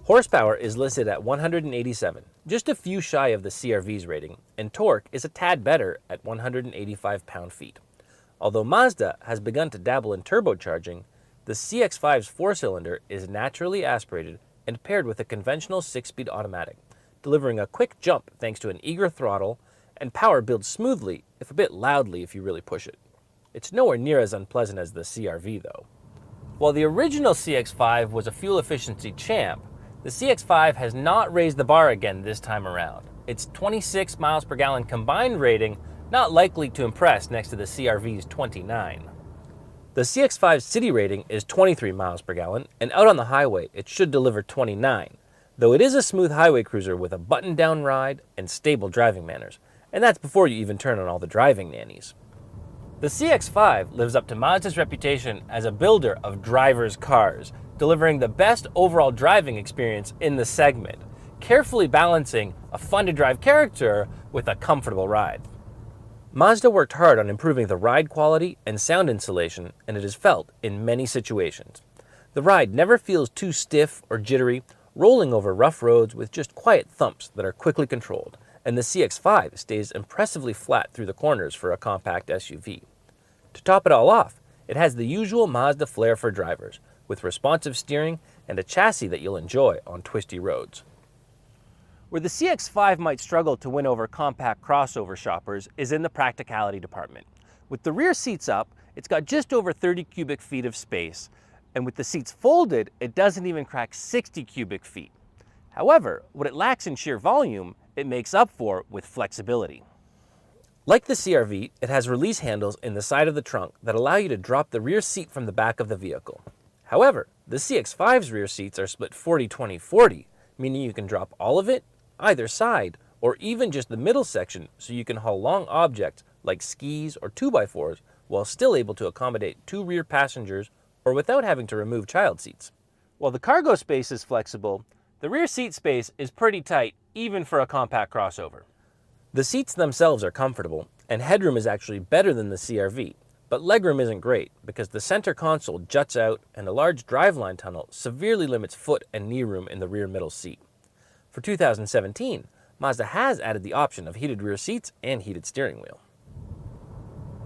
Horsepower is listed at 187, just a few shy of the CR-V's rating, and torque is a tad better at 185 pound-feet. Although Mazda has begun to dabble in turbocharging, the CX-5's four-cylinder is naturally aspirated and paired with a conventional 6-speed automatic, delivering a quick jump thanks to an eager throttle, and power builds smoothly, if a bit loudly if you really push it. It's nowhere near as unpleasant as the CR-V though. While the original CX-5 was a fuel efficiency champ, the CX-5 has not raised the bar again this time around. Its 26 miles per gallon combined rating not likely to impress next to the CR-V's 29. The CX-5's city rating is 23 miles per gallon, and out on the highway it should deliver 29, though it is a smooth highway cruiser with a button-down ride and stable driving manners, and that's before you even turn on all the driving nannies. The CX-5 lives up to Mazda's reputation as a builder of driver's cars, delivering the best overall driving experience in the segment, carefully balancing a fun-to-drive character with a comfortable ride. Mazda worked hard on improving the ride quality and sound insulation, and it is felt in many situations. The ride never feels too stiff or jittery, rolling over rough roads with just quiet thumps that are quickly controlled, and the CX-5 stays impressively flat through the corners for a compact SUV. To top it all off, it has the usual Mazda flair for drivers, with responsive steering and a chassis that you'll enjoy on twisty roads. Where the CX-5 might struggle to win over compact crossover shoppers is in the practicality department. With the rear seats up, it's got just over 30 cubic feet of space, and with the seats folded, it doesn't even crack 60 cubic feet. However, what it lacks in sheer volume, it makes up for with flexibility. Like the CR-V, it has release handles in the side of the trunk that allow you to drop the rear seat from the back of the vehicle. However, the CX-5's rear seats are split 40-20-40, meaning you can drop all of it, either side, or even just the middle section so you can haul long objects like skis or 2x4s while still able to accommodate 2 rear passengers or without having to remove child seats. While the cargo space is flexible, the rear seat space is pretty tight even for a compact crossover. The seats themselves are comfortable, and headroom is actually better than the CR-V, but legroom isn't great because the center console juts out and a large driveline tunnel severely limits foot and knee room in the rear middle seat. For 2017, Mazda has added the option of heated rear seats and heated steering wheel.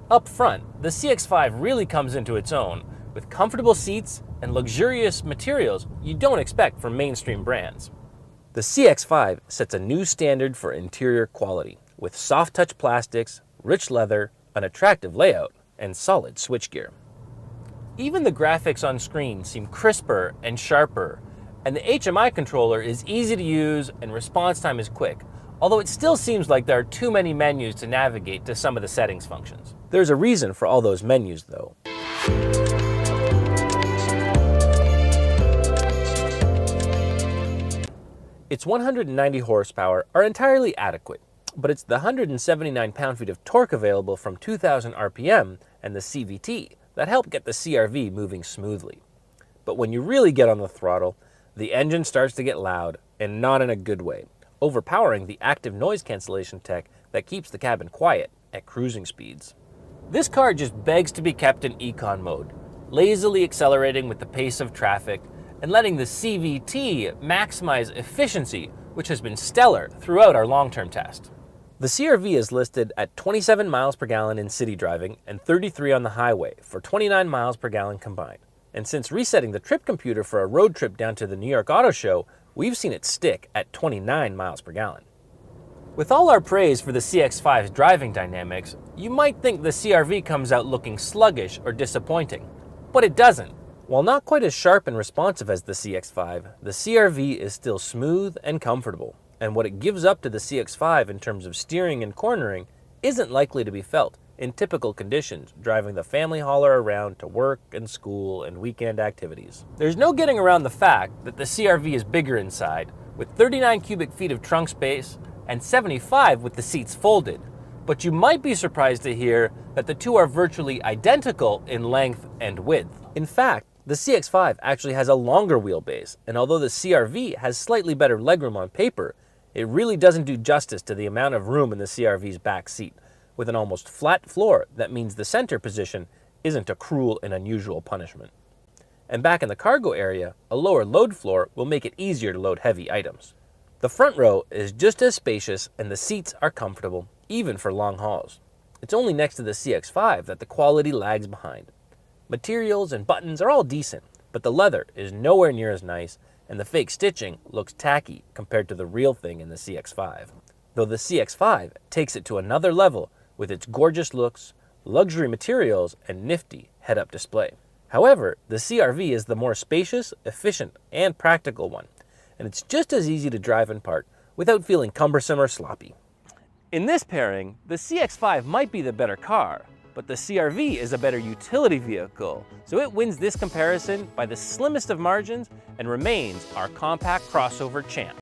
Up front, the CX-5 really comes into its own with comfortable seats and luxurious materials you don't expect from mainstream brands. The CX-5 sets a new standard for interior quality with soft-touch plastics, rich leather, an attractive layout, and solid switchgear. Even the graphics on screen seem crisper and sharper, and the HMI controller is easy to use and response time is quick, although it still seems like there are too many menus to navigate to some of the settings functions. There's a reason for all those menus though. Its 190 horsepower are entirely adequate, but it's the 179 pound-feet of torque available from 2,000 RPM and the CVT that help get the CR-V moving smoothly. But when you really get on the throttle, the engine starts to get loud, and not in a good way, overpowering the active noise cancellation tech that keeps the cabin quiet at cruising speeds. This car just begs to be kept in econ mode, lazily accelerating with the pace of traffic, and letting the CVT maximize efficiency, which has been stellar throughout our long-term test. The CR-V is listed at 27 miles per gallon in city driving and 33 on the highway for 29 miles per gallon combined. And since resetting the trip computer for a road trip down to the New York Auto Show, we've seen it stick at 29 miles per gallon. With all our praise for the CX-5's driving dynamics, you might think the CR-V comes out looking sluggish or disappointing, but it doesn't. While not quite as sharp and responsive as the CX-5, the CR-V is still smooth and comfortable, and what it gives up to the CX-5 in terms of steering and cornering isn't likely to be felt in typical conditions driving the family hauler around to work and school and weekend activities. There's no getting around the fact that the CR-V is bigger inside, with 39 cubic feet of trunk space and 75 with the seats folded, but you might be surprised to hear that the two are virtually identical in length and width. In fact, the CX-5 actually has a longer wheelbase, and although the CR-V has slightly better legroom on paper, it really doesn't do justice to the amount of room in the CR-V's back seat, with an almost flat floor that means the center position isn't a cruel and unusual punishment. And back in the cargo area, a lower load floor will make it easier to load heavy items. The front row is just as spacious and the seats are comfortable, even for long hauls. It's only next to the CX-5 that the quality lags behind. Materials and buttons are all decent, but the leather is nowhere near as nice, and the fake stitching looks tacky compared to the real thing in the CX-5. Though the CX-5 takes it to another level with its gorgeous looks, luxury materials, and nifty head-up display. However, the CR-V is the more spacious, efficient, and practical one, and it's just as easy to drive and park without feeling cumbersome or sloppy. In this pairing, the CX-5 might be the better car, but the CR-V is a better utility vehicle, so it wins this comparison by the slimmest of margins and remains our compact crossover champ.